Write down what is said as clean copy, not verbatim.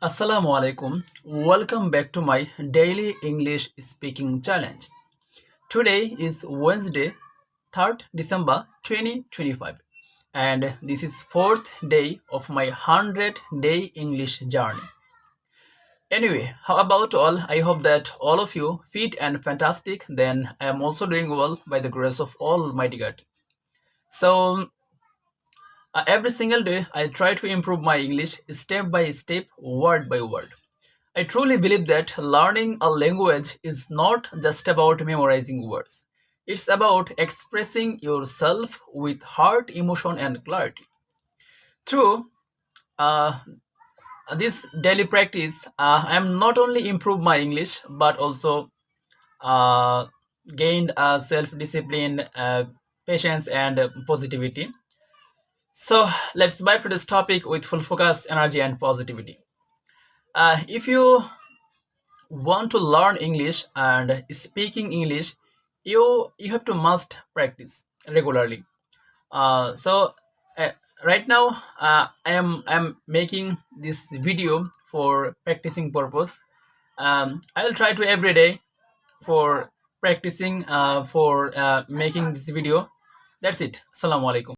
Assalamu alaikum. Welcome back to my daily English speaking challenge. Today is Wednesday, 3rd December 2025, and this is fourth day of my 100-day English journey. Anyway, how about all? I hope that all of you fit and fantastic. Then I am also doing well by the grace of Almighty God. So every single day I try to improve my English step by step, word by word. I truly believe that learning a language is not just about memorizing words. It's about expressing yourself with heart, emotion, and clarity. Through uh, this daily practice, I am not only improved my English but also uh, gained self-discipline, patience, and positivity. So let's dive to this topic with full focus, energy, and positivity. If you want to learn English and speaking English, you have to must practice regularly. So uh, right now I am making this video for practicing purpose. I'll try to every day for practicing for making this video. That's it. Assalamu alaikum.